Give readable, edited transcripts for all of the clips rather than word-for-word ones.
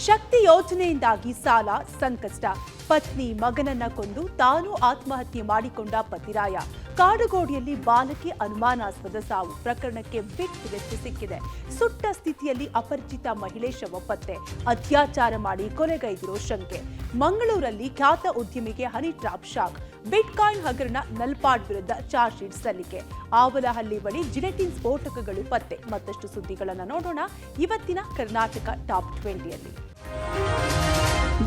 ಶಕ್ತಿ ಯೋಜನೆಯಿಂದಾಗಿ ಸಾಲ ಸಂಕಷ್ಟ. ಪತ್ನಿ ಮಗನನ್ನ ಕೊಂದು ತಾನು ಆತ್ಮಹತ್ಯೆ ಮಾಡಿಕೊಂಡ ಪತಿರಾಯ. ಕಾಡುಗೋಡಿಯಲ್ಲಿ ಬಾಲಕಿ ಅನುಮಾನಾಸ್ಪದ ಸಾವು. ಪ್ರಕರಣಕ್ಕೆ ಬಿಗ್ ಟ್ವಿಸ್ಟ್ ಸಿಕ್ಕಿದೆ. ಸುಟ್ಟ ಸ್ಥಿತಿಯಲ್ಲಿ ಅಪರಿಚಿತ ಮಹಿಳೆ ಶವ ಪತ್ತೆ. ಅತ್ಯಾಚಾರ ಮಾಡಿ ಕೊಲೆಗೈದಿರೋ ಶಂಕೆ. ಮಂಗಳೂರಲ್ಲಿ ಖ್ಯಾತ ಉದ್ಯಮಿಗೆ ಹನಿ ಟ್ರಾಪ್ ಶಾಕ್. ಬಿಟ್ಕಾಯಿನ್ ಹಗರಣ ನಲ್ಪಾಡ್ ವಿರುದ್ಧ ಚಾರ್ಜ್ ಶೀಟ್ ಸಲ್ಲಿಕೆ. ಆವಲಹಳ್ಳಿ ಬಳಿ ಜಿಲೆಟಿನ್ ಸ್ಫೋಟಕಗಳು ಪತ್ತೆ. ಮತ್ತಷ್ಟು ಸುದ್ದಿಗಳನ್ನು ನೋಡೋಣ ಇವತ್ತಿನ ಕರ್ನಾಟಕ ಟಾಪ್ 20ಯಲ್ಲಿ.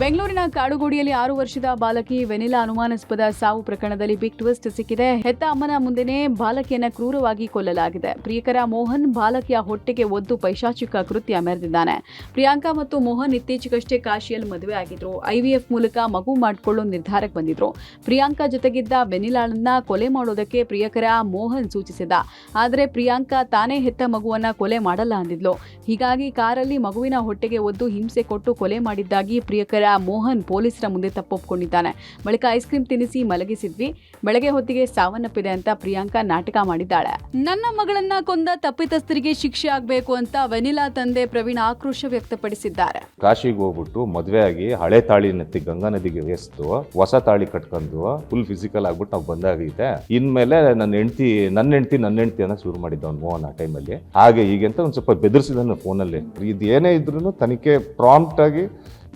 ಬೆಂಗಳೂರಿನ ಕಾಡುಗೋಡಿಯಲ್ಲಿ 6 ವರ್ಷದ ಬಾಲಕಿ ವೆನಿಲಾ ಅನುಮಾನಾಸ್ಪದ ಸಾವು ಪ್ರಕರಣದಲ್ಲಿ ಬಿಗ್ ಟ್ವಿಸ್ಟ್ ಸಿಕ್ಕಿದೆ. ಹೆತ್ತ ಅಮ್ಮನ ಮುಂದೆನೇ ಬಾಲಕಿಯನ್ನ ಕ್ರೂರವಾಗಿ ಕೊಲ್ಲಲಾಗಿದೆ. ಪ್ರಿಯಕರ ಮೋಹನ್ ಬಾಲಕಿಯ ಹೊಟ್ಟೆಗೆ ಒದ್ದು ಪೈಶಾಚಿಕ ಕೃತ್ಯ ಮೆರೆದಿದ್ದಾನೆ. ಪ್ರಿಯಾಂಕಾ ಮತ್ತು ಮೋಹನ್ ಇತ್ತೀಚೆಗಷ್ಟೇ ಕಾಶಿಯಲ್ಲಿ ಮದುವೆ ಆಗಿದ್ರು. IVF ಮೂಲಕ ಮಗು ಮಾಡಿಕೊಳ್ಳೋ ನಿರ್ಧಾರಕ್ಕೆ ಬಂದಿದ್ರು. ಪ್ರಿಯಾಂಕಾ ಜೊತೆಗಿದ್ದ ವೆನಿಲಾಳನ್ನ ಕೊಲೆ ಮಾಡೋದಕ್ಕೆ ಪ್ರಿಯಕರ ಮೋಹನ್ ಸೂಚಿಸಿದ್ದ. ಆದರೆ ಪ್ರಿಯಾಂಕಾ ತಾನೇ ಹೆತ್ತ ಮಗುವನ್ನ ಕೊಲೆ ಮಾಡಲ್ಲ ಅಂದಿದ್ಲು. ಹೀಗಾಗಿ ಕಾರಲ್ಲಿ ಮಗುವಿನ ಹೊಟ್ಟೆಗೆ ಒದ್ದು ಹಿಂಸೆ ಕೊಟ್ಟು ಕೊಲೆ ಮಾಡಿದ್ದಾಗಿ ಪ್ರಿಯಕರ ಮೋಹನ್ ಪೊಲೀಸರ ಮುಂದೆ ತಪ್ಪೊಪ್ಪಿಕೊಂಡಿದ್ದಾನೆ. ಬಳಿಕ ಐಸ್ ಕ್ರೀಮ್ ತಿನ್ನಿಸಿ ಮಲಗಿಸಿದ್ವಿ, ಬೆಳಗ್ಗೆ ಹೊತ್ತಿಗೆ ಸಾವನ್ನಪ್ಪಿದೆ ಅಂತ ಪ್ರಿಯಾಂಕಾ ನಾಟಕ ಮಾಡಿದ್ದಾಳೆ. ನನ್ನ ಮಗಳನ್ನ ಕೊಂದ ತಪ್ಪಿತಸ್ಥರಿಗೆ ಶಿಕ್ಷೆ ಆಗಬೇಕು ಅಂತ ವೆನಿಲಾ ತಂದೆ ಪ್ರವೀಣ್ ಆಕ್ರೋಶ ವ್ಯಕ್ತಪಡಿಸಿದ್ದಾರೆ. ಕಾಶಿಗೆ ಹೋಗ್ಬಿಟ್ಟು ಮದುವೆ ಆಗಿ ಹಳೆ ತಾಳಿ ನೆತ್ತಿ ಗಂಗಾ ನದಿಗೆ ಎಸ್ತು ಹೊಸ ತಾಳಿ ಕಟ್ಕೊಂಡು ಫುಲ್ ಫಿಸಿಕಲ್ ಆಗ್ಬಿಟ್ಟು ನಾವು ಬಂದಾಗೈತೆ. ಇನ್ಮೇಲೆ ನನ್ನ ಹೆಂಡತಿ ಅನ್ನೋ ಶುರು ಮಾಡಿದ್ದ ಅವ್ನು ಮೋಹನ್ ಆ ಟೈಮಲ್ಲಿ. ಹಾಗೆ ಹೀಗೆ ಅಂತ ಒಂದ್ ಸ್ವಲ್ಪ ಬೆದರ್ಸಿದಾನೆ ಫೋನಲ್ಲಿ. ಇದು ಏನೇ ಇದ್ರು ತನಿಖೆ ಪ್ರಾಂಪ್ಟ್ ಆಗಿ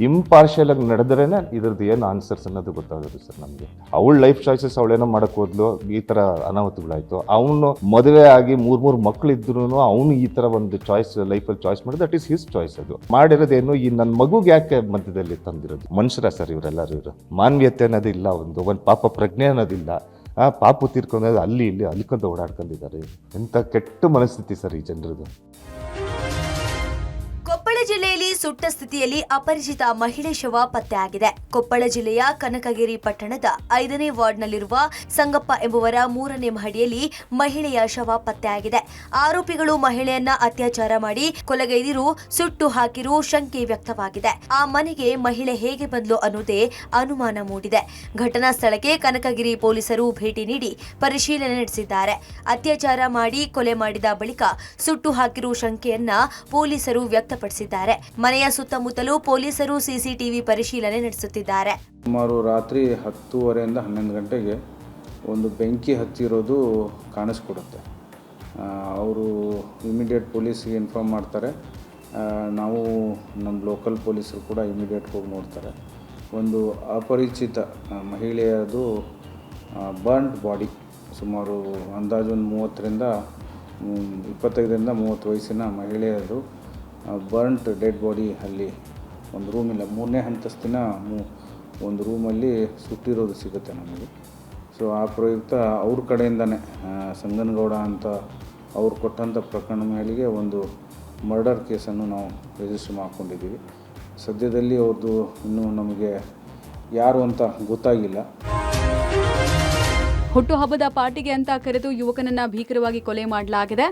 ಇಂಪಾರ್ಷಿಯಲ್ ಆಗಿ ನಡೆದ್ರೇನೆ ಇದ್ರದ್ದು ಏನು ಆನ್ಸರ್ಸ್ ಅನ್ನೋದು ಗೊತ್ತಾಗೋದು ಸರ್ ನಮಗೆ. ಅವಳ ಲೈಫ್ ಚಾಯ್ಸಸ್ ಅವಳೇನೋ ಮಾಡಕ್ ಹೋದ್ಲು, ಈ ತರ ಅನಾಹುತಗಳಾಯ್ತು. ಅವನು ಮದುವೆ ಆಗಿ ಮೂರ್ ಮಕ್ಳಿದ್ರು ಅವನು ಈ ತರ ಒಂದು ಚಾಯ್ಸ್ ಲೈಫಲ್ಲಿ ಚಾಯ್ಸ್ ಮಾಡಿದ್ರೆ ದಟ್ ಈಸ್ ಹಿಸ್ ಚಾಯ್ಸ್. ಅದು ಮಾಡಿರೋದೇನು ಈ ನನ್ನ ಮಗುಗೆ ಯಾಕೆ ಮಧ್ಯದಲ್ಲಿ ತಂದಿರೋದು? ಮನುಷ್ಯರ ಸರ್ ಇವರೆಲ್ಲರೂ. ಇವರು ಮಾನವೀಯತೆ ಅನ್ನೋದು ಇಲ್ಲ, ಒಂದು ಪಾಪ ಪ್ರಜ್ಞೆ ಅನ್ನೋದಿಲ್ಲ. ಪಾಪು ತೀರ್ಕೊಂಡೋದು ಅಲ್ಲಿ ಇಲ್ಲಿ ಅಲಿಕೊಂತ ಓಡಾಡ್ಕೊಂಡಿದ್ದಾರೆ. ಎಂತ ಕೆಟ್ಟ ಮನಸ್ಥಿತಿ ಸರ್ ಈ ಜನರದು. ಕೊಪ್ಪಳ ಜಿಲ್ಲೆಯಲ್ಲಿ ಸುಟ್ಟ ಸ್ಥಿತಿಯಲ್ಲಿ ಅಪರಿಚಿತ ಮಹಿಳೆ ಶವ ಪತ್ತೆಯಾಗಿದೆ. ಕೊಪ್ಪಳ ಜಿಲ್ಲೆಯ ಕನಕಗಿರಿ ಪಟ್ಟಣದ 5ನೇ ವಾರ್ಡ್ನಲ್ಲಿರುವ ಸಂಗಪ್ಪ ಎಂಬುವರ 3ನೇ ಮಹಡಿಯಲ್ಲಿ ಮಹಿಳೆಯ ಶವ ಪತ್ತೆಯಾಗಿದೆ. ಆರೋಪಿಗಳು ಮಹಿಳೆಯನ್ನ ಅತ್ಯಾಚಾರ ಮಾಡಿ ಕೊಲೆಗೈದಿರು, ಸುಟ್ಟು ಹಾಕಿರು ಶಂಕೆ ವ್ಯಕ್ತವಾಗಿದೆ. ಆ ಮನೆಗೆ ಮಹಿಳೆ ಹೇಗೆ ಬಂದ್ಲು ಅನ್ನೋದೇ ಅನುಮಾನ ಮೂಡಿದೆ. ಘಟನಾ ಸ್ಥಳಕ್ಕೆ ಕನಕಗಿರಿ ಪೊಲೀಸರು ಭೇಟಿ ನೀಡಿ ಪರಿಶೀಲನೆ ನಡೆಸಿದ್ದಾರೆ. ಅತ್ಯಾಚಾರ ಮಾಡಿ ಕೊಲೆ ಮಾಡಿದ ಬಳಿಕ ಸುಟ್ಟು ಹಾಕಿರುವ ಶಂಕೆಯನ್ನ ಪೊಲೀಸರು ವ್ಯಕ್ತಪಡಿಸಿದ್ದಾರೆ. ಮನೆಯ ಸುತ್ತಮುತ್ತಲೂ ಪೊಲೀಸರು ಸಿಸಿಟಿವಿ ಪರಿಶೀಲನೆ ನಡೆಸುತ್ತಿದ್ದಾರೆ. ಸುಮಾರು ರಾತ್ರಿ 10:30ರಿಂದ 11 ಗಂಟೆಗೆ ಒಂದು ಬೆಂಕಿ ಹತ್ತಿರೋದು ಕಾಣಿಸ್ಕೊಡುತ್ತೆ. ಅವರು ಇಮಿಡಿಯೇಟ್ ಪೊಲೀಸಿಗೆ ಇನ್ಫಾರ್ಮ್ ಮಾಡ್ತಾರೆ. ನಾವು ನಮ್ಮ ಲೋಕಲ್ ಪೊಲೀಸರು ಕೂಡ ಇಮಿಡಿಯೇಟ್ ಹೋಗಿ ನೋಡ್ತಾರೆ. ಒಂದು ಅಪರಿಚಿತ ಮಹಿಳೆಯದು ಬರ್ನ್ಡ್ ಬಾಡಿ, ಸುಮಾರು ಅಂದಾಜು ಒಂದು 25ರಿಂದ 30 ವಯಸ್ಸಿನ ಮಹಿಳೆಯದು ಬರ್ನ್ಟ್ ಡೆಡ್ ಬಾಡಿ ಅಲ್ಲಿ ಒಂದು ರೂಮಿಲ್ಲ 3ನೇ ಅಂತಸ್ತಿನ ಒಂದು ರೂಮಲ್ಲಿ ಸುಟ್ಟಿರೋದು ಸಿಗುತ್ತೆ ನಮಗೆ. ಸೊ ಆ ಪ್ರಯುಕ್ತ ಅವ್ರ ಕಡೆಯಿಂದನೇ ಸಂಗನಗೌಡ ಅಂತ ಅವ್ರು ಕೊಟ್ಟಂಥ ಪ್ರಕರಣ ಮೇಲೆಗೆ ಒಂದು ಮರ್ಡರ್ ಕೇಸನ್ನು ನಾವು ರಿಜಿಸ್ಟರ್ ಮಾಡ್ಕೊಂಡಿದ್ದೀವಿ. ಸದ್ಯದಲ್ಲಿ ಅವ್ರದ್ದು ಇನ್ನೂ ನಮಗೆ ಯಾರು ಅಂತ ಗೊತ್ತಾಗಿಲ್ಲ. ಹುಟ್ಟುಹಬ್ಬದ ಪಾರ್ಟಿಗೆ ಅಂತ ಕರೆದು ಯುವಕನನ್ನ ಭೀಕರವಾಗಿ ಕೊಲೆ ಮಾಡಲಾಗಿದೆ.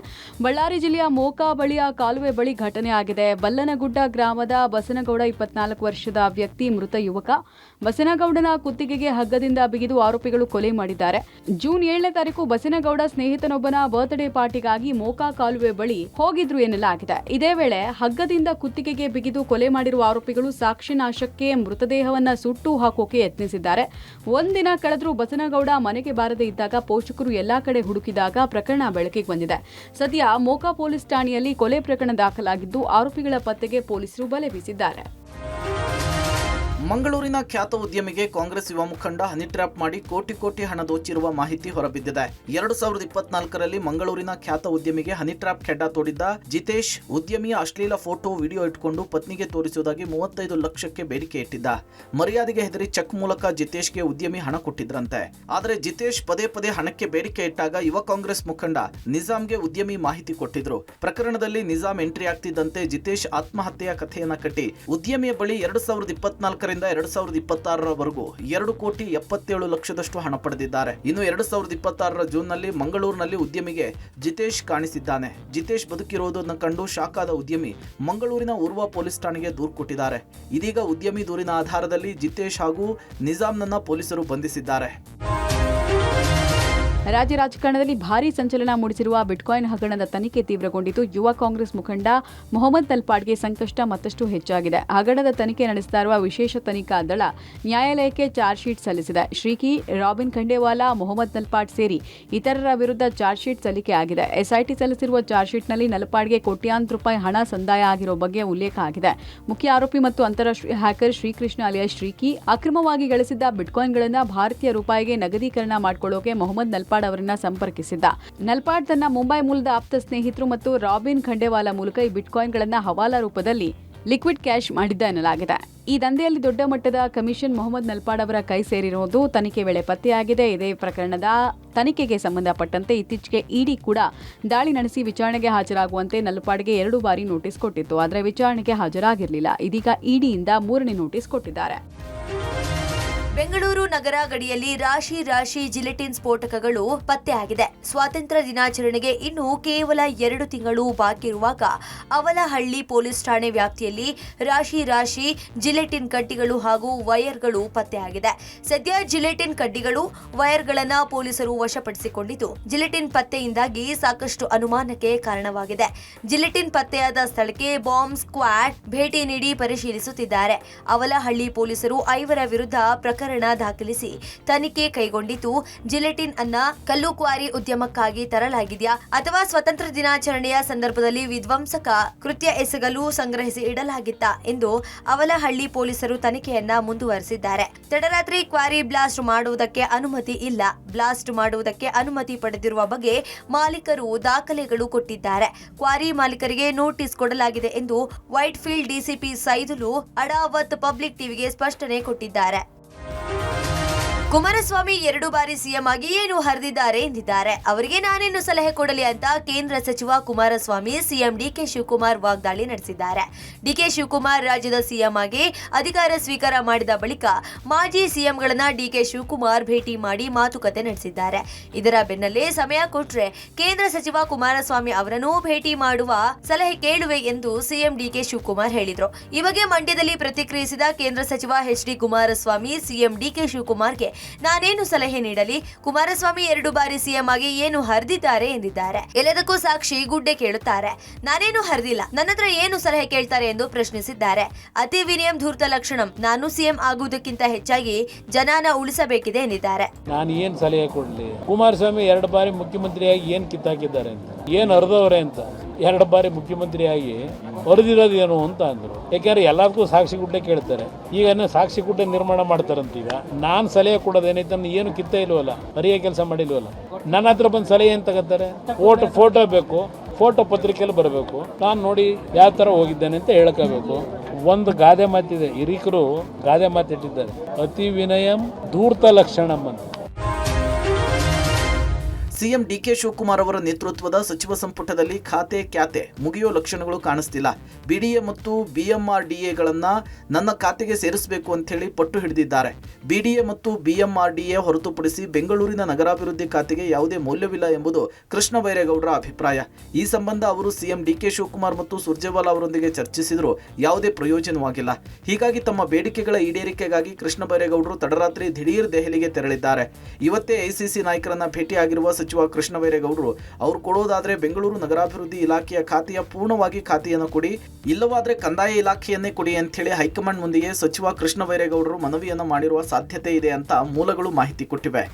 ಬಳ್ಳಾರಿ ಜಿಲ್ಲೆಯ ಮೋಕಾ ಬಳಿಯ ಕಾಲುವೆ ಬಳಿ ಘಟನೆ ಆಗಿದೆ. ಬಲ್ಲನಗುಡ್ಡ ಗ್ರಾಮದ ಬಸನಗೌಡ 24 ವರ್ಷದ ವ್ಯಕ್ತಿ ಮೃತ ಯುವಕ. ಬಸನಗೌಡನ ಕುತ್ತಿಗೆಗೆ ಹಗ್ಗದಿಂದ ಬಿಗಿದು ಆರೋಪಿಗಳು ಕೊಲೆ ಮಾಡಿದ್ದಾರೆ. ಜೂನ್ 7ನೇ ತಾರೀಕು ಬಸನಗೌಡ ಸ್ನೇಹಿತನೊಬ್ಬನ ಬರ್ತ್ಡೇ ಪಾರ್ಟಿಗಾಗಿ ಮೋಕಾ ಕಾಲುವೆ ಬಳಿ ಹೋಗಿದ್ರು ಎನ್ನಲಾಗಿದೆ. ಇದೇ ವೇಳೆ ಹಗ್ಗದಿಂದ ಕುತ್ತಿಗೆಗೆ ಬಿಗಿದು ಕೊಲೆ ಮಾಡಿರುವ ಆರೋಪಿಗಳು ಸಾಕ್ಷಿ ನಾಶಕ್ಕೆ ಮೃತದೇಹವನ್ನ ಸುಟ್ಟು ಹಾಕೋಕೆ ಯತ್ನಿಸಿದ್ದಾರೆ. ಒಂದಿನ ಕಳೆದರೂ ಬಸನಗೌಡ ಮನೆಗೆ ಇದ್ದಾಗ ಪೋಷಕರು ಎಲ್ಲಾ ಕಡೆ ಹುಡುಕಿದಾಗ ಪ್ರಕರಣ ಬೆಳಕಿಗೆ ಬಂದಿದೆ. ಸದ್ಯ ಮೋಕಾ ಪೊಲೀಸ್ ಠಾಣೆಯಲ್ಲಿ ಕೊಲೆ ಪ್ರಕರಣ ದಾಖಲಾಗಿದ್ದು ಆರೋಪಿಗಳ ಪತ್ತೆಗೆ ಪೊಲೀಸರು ಬಲೆ ಬೀಸಿದ್ದಾರೆ. ಮಂಗಳೂರಿನ ಖ್ಯಾತ ಉದ್ಯಮಿಗೆ ಕಾಂಗ್ರೆಸ್ ಯುವ ಮುಖಂಡ ಹನಿ ಟ್ರ್ಯಾಪ್ ಮಾಡಿ ಕೋಟಿ ಹಣ ದೋಚಿರುವ ಮಾಹಿತಿ ಹೊರಬಿದ್ದಿದೆ. 2024ರಲ್ಲಿ ಮಂಗಳೂರಿನ ಖ್ಯಾತ ಉದ್ಯಮಿಗೆ ಹನಿ ಟ್ರ್ಯಾಪ್ ಕೆಡ್ಡ ತೋಡಿದ್ದ ಜಿತೇಶ್ ಉದ್ಯಮಿಯ ಅಶ್ಲೀಲ ಫೋಟೋ ವಿಡಿಯೋ ಇಟ್ಕೊಂಡು ಪತ್ನಿಗೆ ತೋರಿಸುವುದಾಗಿ 35 ಲಕ್ಷಕ್ಕೆ ಬೇಡಿಕೆ ಇಟ್ಟಿದ್ದ. ಮರ್ಯಾದೆಗೆ ಹೆದರಿ ಚೆಕ್ ಮೂಲಕ ಜಿತೇಶ್ಗೆ ಉದ್ಯಮಿ ಹಣ ಕೊಟ್ಟಿದ್ರಂತೆ. ಆದರೆ ಜಿತೇಶ್ ಪದೇ ಹಣಕ್ಕೆ ಬೇಡಿಕೆ ಇಟ್ಟಾಗ ಯುವ ಕಾಂಗ್ರೆಸ್ ಮುಖಂಡ ನಿಜಾಮ್ಗೆ ಉದ್ಯಮಿ ಮಾಹಿತಿ ಕೊಟ್ಟಿದ್ರು. ಪ್ರಕರಣದಲ್ಲಿ ನಿಜಾಮ್ ಎಂಟ್ರಿ ಆಗ್ತಿದ್ದಂತೆ ಜಿತೇಶ್ ಆತ್ಮಹತ್ಯೆಯ ಕಥೆಯನ್ನ ಕಟ್ಟಿ ಉದ್ಯಮಿಯ ಬಳಿ 2024ರಿಂದ 2026ರವರೆಗೂ 2,77 ಲಕ್ಷದಷ್ಟು ಹಣ ಪಡೆದಿದ್ದಾರೆ. ಇನ್ನು 2026ರ ಜೂನ್ನಲ್ಲಿ ಮಂಗಳೂರಿನಲ್ಲಿ ಉದ್ಯಮಿಗೆ ಜಿತೇಶ್ ಕಾಣಿಸಿದ್ದಾನೆ. ಜಿತೇಶ್ ಬದುಕಿರುವುದನ್ನು ಕಂಡು ಶಾಕ್ ಆದ ಉದ್ಯಮಿ ಮಂಗಳೂರಿನ ಉರ್ವ ಪೊಲೀಸ್ ಠಾಣೆಗೆ ದೂರು ಕೊಟ್ಟಿದ್ದಾರೆ. ಇದೀಗ ಉದ್ಯಮಿ ದೂರಿನ ಆಧಾರದಲ್ಲಿ ಜಿತೇಶ್ ಹಾಗೂ ನಿಜಾಮ್ನನ್ನ ಪೊಲೀಸರು ಬಂಧಿಸಿದ್ದಾರೆ. ರಾಜ್ಯ ರಾಜಕಾರಣದಲ್ಲಿ ಭಾರೀ ಸಂಚಲನ ಮೂಡಿಸಿರುವ ಬಿಟ್ಕಾಯಿನ್ ಹಗರಣದ ತನಿಖೆ ತೀವ್ರಗೊಂಡಿದ್ದು ಯುವ ಕಾಂಗ್ರೆಸ್ ಮುಖಂಡ ಮೊಹಮ್ಮದ್ ನಲ್ಪಾಡ್ಗೆ ಸಂಕಷ್ಟ ಮತ್ತಷ್ಟು ಹೆಚ್ಚಾಗಿದೆ. ಹಗರಣದ ತನಿಖೆ ನಡೆಸ್ತಾ ಇರುವ ವಿಶೇಷ ತನಿಖಾ ದಳ ನ್ಯಾಯಾಲಯಕ್ಕೆ ಚಾರ್ಜ್ ಶೀಟ್ ಸಲ್ಲಿಸಿದೆ. ಶ್ರೀಕಿ, ರಾಬಿನ್ ಖಂಡೇವಾಲಾ, ಮೊಹಮ್ಮದ್ ನಲ್ಪಾಡ್ ಸೇರಿ ಇತರರ ವಿರುದ್ಧ ಚಾರ್ಜ್ ಶೀಟ್ ಸಲ್ಲಿಕೆ ಆಗಿದೆ. ಎಸ್ಐಟಿ ಸಲ್ಲಿಸಿರುವ ಚಾರ್ಜ್ ಶೀಟ್ನಲ್ಲಿ ನಲ್ಪಾಡ್ಗೆ ಕೋಟ್ಯಾಂತರ ರೂಪಾಯಿ ಹಣ ಸಂದಾಯ ಆಗಿರುವ ಬಗ್ಗೆ ಉಲ್ಲೇಖ ಆಗಿದೆ. ಮುಖ್ಯ ಆರೋಪಿ ಮತ್ತು ಅಂತಾರಾಷ್ಟ್ರೀಯ ಹ್ಯಾಕರ್ ಶ್ರೀಕೃಷ್ಣ ಅಲಿಯಾಸ್ ಶ್ರೀಕಿ ಅಕ್ರಮವಾಗಿ ಗಳಿಸಿದ್ದ ಬಿಟ್ಕಾಯಿನ್ಗಳನ್ನು ಭಾರತೀಯ ರೂಪಾಯಿಗೆ ನಗದೀಕರಣ ಮಾಡಿಕೊಳ್ಳೋಕೆ ಮೊಹಮ್ಮದ್ ನಲ್ಪಾಡ್ ಅವರನ್ನ ಸಂಪರ್ಕಿಸಿದ್ದ. ನಲ್ಪಾಡ್ ತನ್ನ ಮುಂಬೈ ಮೂಲದ ಆಪ್ತ ಸ್ನೇಹಿತರು ಮತ್ತು ರಾಬಿನ್ ಖಂಡೇವಾಲಾ ಮೂಲಕ ಈ ಬಿಟ್ಕಾಯಿನ್ಗಳನ್ನು ಹವಾಲಾ ರೂಪದಲ್ಲಿ ಲಿಕ್ವಿಡ್ ಕ್ಯಾಶ್ ಮಾಡಿದ್ದ ಎನ್ನಲಾಗಿದೆ. ಈ ದಂಧೆಯಲ್ಲಿ ದೊಡ್ಡ ಮಟ್ಟದ ಕಮಿಷನ್ ಮೊಹಮ್ಮದ್ ನಲ್ಪಾಡ್ ಅವರ ಕೈ ಸೇರಿರುವುದು ತನಿಖೆ ವೇಳೆ ಪತ್ತೆಯಾಗಿದೆ. ಇದೇ ಪ್ರಕರಣದ ತನಿಖೆಗೆ ಸಂಬಂಧಪಟ್ಟಂತೆ ಇತ್ತೀಚೆಗೆ ಇಡಿ ಕೂಡ ದಾಳಿ ನಡೆಸಿ ವಿಚಾರಣೆಗೆ ಹಾಜರಾಗುವಂತೆ ನಲ್ಪಾಡ್ಗೆ 2 ಬಾರಿ ನೋಟಿಸ್ ಕೊಟ್ಟಿತ್ತು. ಆದರೆ ವಿಚಾರಣೆಗೆ ಹಾಜರಾಗಿರಲಿಲ್ಲ. ಇದೀಗ ಇಡಿಯಿಂದ 3ನೇ ನೋಟಿಸ್ ಕೊಟ್ಟಿದ್ದಾರೆ. ಬೆಂಗಳೂರು ನಗರ ಗಡಿಯಲ್ಲಿ ರಾಶಿ ಜಿಲೆಟಿನ್ ಸ್ಫೋಟಕಗಳು ಪತ್ತೆಯಾಗಿದೆ. ಸ್ವಾತಂತ್ರ್ಯ ದಿನಾಚರಣೆಗೆ ಇನ್ನು ಕೇವಲ 2 ತಿಂಗಳು ಬಾಕಿ ಇರುವಾಗ ಅವಲಹಳ್ಳಿ ಪೊಲೀಸ್ ಠಾಣೆ ವ್ಯಾಪ್ತಿಯಲ್ಲಿ ರಾಶಿ ಜಿಲೆಟಿನ್ ಕಡ್ಡಿಗಳು ಹಾಗೂ ವೈರ್ಗಳು ಪತ್ತೆಯಾಗಿದೆ. ಸದ್ಯ ಜಿಲೆಟಿನ್ ಕಡ್ಡಿಗಳು ವೈರ್ಗಳನ್ನು ಪೊಲೀಸರು ವಶಪಡಿಸಿಕೊಂಡಿದ್ದು ಜಿಲೆಟಿನ್ ಪತ್ತೆಯಿಂದಾಗಿ ಸಾಕಷ್ಟು ಅನುಮಾನಕ್ಕೆ ಕಾರಣವಾಗಿದೆ. ಜಿಲೆಟಿನ್ ಪತ್ತೆಯಾದ ಸ್ಥಳಕ್ಕೆ ಬಾಂಬ್ ಸ್ಕ್ವಾಡ್ ಭೇಟಿ ನೀಡಿ ಪರಿಶೀಲಿಸುತ್ತಿದ್ದಾರೆ. ಅವಲಹಳ್ಳಿ ಪೊಲೀಸರು 5 ವಿರುದ್ಧ ಪ್ರಕರಣ ದಾಖಲಿಸಿ ತನಿಖೆ ಕೈಗೊಂಡಿದ್ದು ಜಿಲೆಟಿನ್ ಅನ್ನ ಕಲ್ಲು ಕ್ವಾರಿ ಉದ್ಯಮಕ್ಕಾಗಿ ತರಲಾಗಿದೆಯಾ ಅಥವಾ ಸ್ವಾತಂತ್ರ್ಯ ದಿನಾಚರಣೆಯ ಸಂದರ್ಭದಲ್ಲಿ ವಿಧ್ವಂಸಕ ಕೃತ್ಯ ಎಸಗಲು ಸಂಗ್ರಹಿಸಿ ಇಡಲಾಗಿತ್ತಾ ಎಂದು ಅವಲಹಳ್ಳಿ ಪೊಲೀಸರು ತನಿಖೆಯನ್ನ ಮುಂದುವರೆಸಿದ್ದಾರೆ. ತಡರಾತ್ರಿ ಕ್ವಾರಿ ಬ್ಲಾಸ್ಟ್ ಮಾಡುವುದಕ್ಕೆ ಅನುಮತಿ ಇಲ್ಲ. ಬ್ಲಾಸ್ಟ್ ಮಾಡುವುದಕ್ಕೆ ಅನುಮತಿ ಪಡೆದಿರುವ ಬಗ್ಗೆ ಮಾಲೀಕರು ದಾಖಲೆಗಳು ಕೊಟ್ಟಿದ್ದಾರೆ. ಕ್ವಾರಿ ಮಾಲೀಕರಿಗೆ ನೋಟಿಸ್ ಕೊಡಲಾಗಿದೆ ಎಂದು white field DCP ಸೈದುಲು Adavath public ಟಿವಿಗೆ ಸ್ಪಷ್ಟನೆ ಕೊಟ್ಟಿದ್ದಾರೆ. ಕುಮಾರಸ್ವಾಮಿ 2 ಬಾರಿ ಸಿಎಂ ಆಗಿ ಏನು ಹರಿದಿದ್ದಾರೆ ಎಂದಿದ್ದಾರೆ. ಅವರಿಗೆ ನಾನೇನು ಸಲಹೆ ಕೊಡಲಿ ಅಂತ ಕೇಂದ್ರ ಸಚಿವ ಕುಮಾರಸ್ವಾಮಿ ಸಿಎಂ ಡಿಕೆ ಶಿವಕುಮಾರ್ ವಾಗ್ದಾಳಿ ನಡೆಸಿದ್ದಾರೆ. ಡಿಕೆ ಶಿವಕುಮಾರ್ ರಾಜ್ಯದ ಸಿಎಂ ಆಗಿ ಅಧಿಕಾರ ಸ್ವೀಕಾರ ಮಾಡಿದ ಬಳಿಕ ಮಾಜಿ ಸಿಎಂಗಳನ್ನ ಡಿಕೆ ಶಿವಕುಮಾರ್ ಭೇಟಿ ಮಾಡಿ ಮಾತುಕತೆ ನಡೆಸಿದ್ದಾರೆ. ಇದರ ಬೆನ್ನಲ್ಲೇ ಸಮಯ ಕೊಟ್ರೆ ಕೇಂದ್ರ ಸಚಿವ ಕುಮಾರಸ್ವಾಮಿ ಅವರನ್ನು ಭೇಟಿ ಮಾಡುವ ಸಲಹೆ ಕೇಳುವೆ ಎಂದು ಸಿಎಂ ಡಿಕೆ ಶಿವಕುಮಾರ್ ಹೇಳಿದ್ರು. ಈ ಬಗ್ಗೆ ಮಂಡ್ಯದಲ್ಲಿ ಪ್ರತಿಕ್ರಿಯಿಸಿದ ಕೇಂದ್ರ ಸಚಿವ ಎಚ್.ಡಿ. ಕುಮಾರಸ್ವಾಮಿ ಸಿಎಂ ಡಿಕೆ ಶಿವಕುಮಾರ್ಗೆ ನಾನೇನು ಸಲಹೆ ನೀಡಲಿ, ಕುಮಾರಸ್ವಾಮಿ 2 ಬಾರಿ ಸಿಎಂ ಆಗಿ ಏನು ಹರಿದಿದ್ದಾರೆ ಎಂದಿದ್ದಾರೆ. ಎಲ್ಲದಕ್ಕೂ ಸಾಕ್ಷಿ ಗುಡ್ಡೆ ಕೇಳುತ್ತಾರೆ. ನಾನೇನು ಹರಿದಿಲ್ಲ, ನನ್ನತ್ರ ಏನು ಸಲಹೆ ಕೇಳ್ತಾರೆ ಎಂದು ಪ್ರಶ್ನಿಸಿದ್ದಾರೆ. ಅತಿ ವಿನಯಂ ಧೂರ್ತ ಲಕ್ಷಣಂ. ನಾನು ಸಿಎಂ ಆಗುವುದಕ್ಕಿಂತ ಹೆಚ್ಚಾಗಿ ಜನಾನ ಉಳಿಸಬೇಕಿದೆ ಎಂದಿದ್ದಾರೆ. ನಾನು ಏನ್ ಸಲಹೆ ಕೊಡ್ಲಿ? ಕುಮಾರಸ್ವಾಮಿ 2 ಬಾರಿ ಮುಖ್ಯಮಂತ್ರಿಯಾಗಿ ಏನ್ ಕಿತ್ತಾಕಿದ್ದಾರೆ ಅಂತ, ಏನ್ ಹರಿದವ್ರೆ ಅಂತ, 2 ಬಾರಿ ಮುಖ್ಯಮಂತ್ರಿಯಾಗಿ ಹೊರದಿರೋದು ಏನು ಅಂತ ಅಂದ್ರು. ಯಾಕೆಂದ್ರೆ ಎಲ್ಲದಕ್ಕೂ ಸಾಕ್ಷಿ ಗುಡ್ಡೆ ಕೇಳ್ತಾರೆ. ಈಗ ಸಾಕ್ಷಿ ಗುಡ್ಡೆ ನಿರ್ಮಾಣ ಮಾಡ್ತಾರಂತ. ಈಗ ನಾನ್ ಸಲಹೆ ಕೊಡೋದೇನೈತೆ, ಏನು ಕಿತ್ತ ಇಲ್ವಲ್ಲ, ಹರಿಯ ಕೆಲಸ ಮಾಡಿಲ್ವಲ್ಲ. ನನ್ನ ಹತ್ರ ಬಂದು ಸಲಹೆ ಏನ್ ತಗೋತಾರೆ? ಫೋಟೋ ಬೇಕು, ಫೋಟೋ ಪತ್ರಿಕೆಯಲ್ಲಿ ಬರಬೇಕು, ನಾನು ನೋಡಿ ಯಾವ ತರ ಹೋಗಿದ್ದೇನೆ ಅಂತ ಹೇಳ್ಕೋಬೇಕು. ಒಂದು ಗಾದೆ ಮಾತಿದೆ, ಹಿರಿಕರು ಗಾದೆ ಮಾತಿಟ್ಟಿದ್ದಾರೆ, ಅತಿ ವಿನಯಂ ಧೂರ್ತ ಲಕ್ಷಣಂ ಅಂತ. ಸಿಎಂ ಡಿಕೆ ಶಿವಕುಮಾರ್ ಅವರ ನೇತೃತ್ವದ ಸಚಿವ ಸಂಪುಟದಲ್ಲಿ ಖಾತೆ ಮುಗಿಯೋ ಲಕ್ಷಣಗಳು ಕಾಣಿಸ್ತಿಲ್ಲ. ಬಿಡಿಎ ಮತ್ತು ಬಿಎಂಆರ್ಡಿಎಗಳನ್ನ ನನ್ನ ಖಾತೆಗೆ ಸೇರಿಸಬೇಕು ಅಂತ ಹೇಳಿ ಪಟ್ಟು ಹಿಡಿದಿದ್ದಾರೆ. ಬಿಡಿಎ ಮತ್ತು ಬಿಎಂಆರ್ಡಿಎ ಹೊರತುಪಡಿಸಿ ಬೆಂಗಳೂರಿನ ನಗರಾಭಿವೃದ್ಧಿ ಖಾತೆಗೆ ಯಾವುದೇ ಮೌಲ್ಯವಿಲ್ಲ ಎಂಬುದು ಕೃಷ್ಣ ಬೈರೇಗೌಡರ ಅಭಿಪ್ರಾಯ. ಈ ಸಂಬಂಧ ಅವರು ಸಿಎಂ ಡಿಕೆ ಶಿವಕುಮಾರ್ ಮತ್ತು ಸುರ್ಜೇವಾಲಾ ಅವರೊಂದಿಗೆ ಚರ್ಚಿಸಿದರೂ ಯಾವುದೇ ಪ್ರಯೋಜನವಾಗಿಲ್ಲ. ಹೀಗಾಗಿ ತಮ್ಮ ಬೇಡಿಕೆಗಳ ಈಡೇರಿಕೆಗಾಗಿ ಕೃಷ್ಣ ಬೈರೇಗೌಡರು ತಡರಾತ್ರಿ ದಿಢೀರ್ ದೆಹಲಿಗೆ ತೆರಳಿದ್ದಾರೆ. ಇವತ್ತೇ ಎಐಸಿಸಿ ನಾಯಕರನ್ನ ಭೇಟಿಯಾಗಿರುವ ಸಚಿವ ಕೃಷ್ಣ ಬೈರೇಗೌಡರು ಅವರು ಕೊಡೋದಾದ್ರೆ ಬೆಂಗಳೂರು ನಗರಾಭಿವೃದ್ಧಿ ಇಲಾಖೆಯ ಖಾತೆಯ ಪೂರ್ಣವಾಗಿ ಖಾತೆಯನ್ನು ಕೊಡಿ, ಇಲ್ಲವಾದ್ರೆ ಕಂದಾಯ ಇಲಾಖೆಯನ್ನೇ ಕೊಡಿ ಅಂತ ಹೇಳಿ ಹೈಕಮಾಂಡ್ ಮುಂದೆಯೇ ಸಚಿವ ಕೃಷ್ಣ ಬೈರೇಗೌಡರು ಮನವಿಯನ್ನು ಮಾಡಿರುವ ಸಾಧ್ಯತೆ ಇದೆ ಅಂತ ಮೂಲಗಳು ಮಾಹಿತಿ ಕೊಟ್ಟಿವೆ.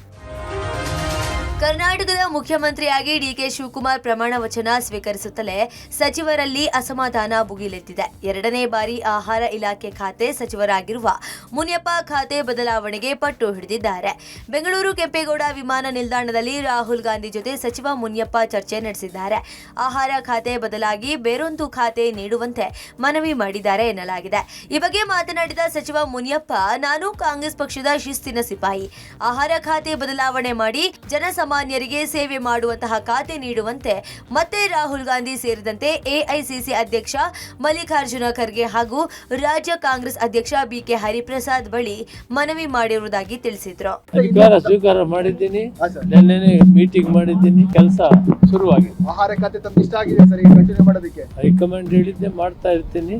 ಕರ್ನಾಟಕದ ಮುಖ್ಯಮಂತ್ರಿಯಾಗಿ ಡಿಕೆ ಶಿವಕುಮಾರ್ ಪ್ರಮಾಣ ವಚನ ಸ್ವೀಕರಿಸುತ್ತಲೇ ಸಚಿವರಲ್ಲಿ ಅಸಮಾಧಾನ ಭುಗಿಲೆದ್ದಿದೆ. 2ನೇ ಬಾರಿ ಆಹಾರ ಇಲಾಖೆ ಖಾತೆ ಸಚಿವರಾಗಿರುವ ಮುನಿಯಪ್ಪ ಖಾತೆ ಬದಲಾವಣೆಗೆ ಪಟ್ಟು ಹಿಡಿದಿದ್ದಾರೆ. ಬೆಂಗಳೂರು ಕೆಂಪೇಗೌಡ ವಿಮಾನ ನಿಲ್ದಾಣದಲ್ಲಿ ರಾಹುಲ್ ಗಾಂಧಿ ಜೊತೆ ಸಚಿವ ಮುನಿಯಪ್ಪ ಚರ್ಚೆ ನಡೆಸಿದ್ದಾರೆ. ಆಹಾರ ಖಾತೆ ಬದಲಾಗಿ ಬೇರೊಂದು ಖಾತೆ ನೀಡುವಂತೆ ಮನವಿ ಮಾಡಿದ್ದಾರೆ ಎನ್ನಲಾಗಿದೆ. ಈ ಬಗ್ಗೆ ಮಾತನಾಡಿದ ಸಚಿವ ಮುನಿಯಪ್ಪ, ನಾನು ಕಾಂಗ್ರೆಸ್ ಪಕ್ಷದ ಶಿಸ್ತಿನ ಸಿಪಾಯಿ. ಆಹಾರ ಖಾತೆ ಬದಲಾವಣೆ ಮಾಡಿ ಜನಸಾಮಾನ್ಯರಿಗೆ ಸೇವೆ ಮಾಡುವಂತಹ ಖಾತೆ ನೀಡುವಂತೆ ಮತ್ತೆ ರಾಹುಲ್ ಗಾಂಧಿ ಸೇರಿದಂತೆ ಎಐಸಿಸಿ ಅಧ್ಯಕ್ಷ ಮಲ್ಲಿಕಾರ್ಜುನ ಖರ್ಗೆ ಹಾಗೂ ರಾಜ್ಯ ಕಾಂಗ್ರೆಸ್ ಅಧ್ಯಕ್ಷ ಬಿಕೆ ಹರಿಪ್ರಸಾದ್ ಬಳಿ ಮನವಿ ಮಾಡಿರುವುದಾಗಿ ತಿಳಿಸಿದ್ರು. ಅಧಿಕಾರ ಸ್ವೀಕಾರ ಮಾಡಿದ್ದೀನಿ, ನಿನ್ನೆ ಮೀಟಿಂಗ್ ಮಾಡಿದ್ದೀನಿ, ಕೆಲಸ ಶುರುವಾಗಿದೆ. ಆಹಾರ ಖಾತೆ ತಮ್ಗೆ ಇಷ್ಟ ಆಗಿದೆ ಸರ್, ಈಗ ಕಂಟಿನ್ಯೂ ಮಾಡೋದಕ್ಕೆ ಹೈಕಮಾಂಡ್ ಹೇಳಿದ್ದೆ ಮಾಡ್ತಾ ಇರ್ತೀನಿ.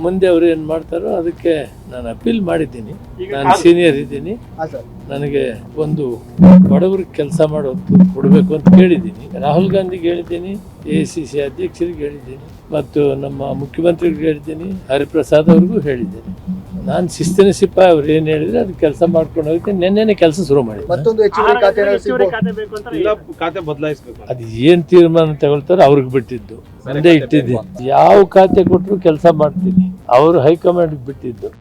ಮುಂದೆ ಅವರು ಏನ್ ಮಾಡ್ತಾರೋ ಅದಕ್ಕೆ ನಾನು ಅಪೀಲ್ ಮಾಡಿದ್ದೀನಿ. ನಾನು ಸೀನಿಯರ್ ಇದ್ದೀನಿ. ನನಗೆ ಒಂದು ಬಡವರಿಗೆ ಕೆಲಸ ಮಾಡಿ ಕೊಡಬೇಕು ಅಂತ ಹೇಳಿದ್ದೀನಿ. ರಾಹುಲ್ ಗಾಂಧಿಗೆ ಹೇಳಿದ್ದೀನಿ, AICC ಅಧ್ಯಕ್ಷರಿಗೆ ಹೇಳಿದ್ದೀನಿ ಮತ್ತು ನಮ್ಮ ಮುಖ್ಯಮಂತ್ರಿಗಳಿಗೆ ಹೇಳಿದ್ದೀನಿ, ಹರಿಪ್ರಸಾದ್ ಅವ್ರಿಗೂ ಹೇಳಿದ್ದೀನಿ. ನಾನು ಶಿಸ್ತಿನ ಸಿಪಾಯಿ, ಅವ್ರು ಏನು ಹೇಳಿದ್ರೆ ಅದು ಕೆಲಸ ಮಾಡ್ಕೊಂಡು ಹೋಗ್ತೀನಿ. ನೆನ್ನೆನೆ ಕೆಲಸ ಶುರು ಮಾಡಿದ್ದೆ. ಮತ್ತೊಂದು ಹೆಚ್ಚುವರಿ ಖಾತೆ ಬದಲಾಯಿಸಬೇಕು. ಅದು ಏನು ತೀರ್ಮಾನ ತಗೊಳ್ತಾರೋ ಅವ್ರಿಗೆ ಬಿಟ್ಟಿದ್ದು, ಮುಂದೆ ಇಟ್ಟಿದ್ದೀನಿ. ಯಾವ ಖಾತೆ ಕೊಟ್ಟರು ಕೆಲಸ ಮಾಡ್ತೀನಿ, ಅವರು ಹೈಕಮಾಂಡ್ಗೆ ಬಿಟ್ಟಿದ್ದು.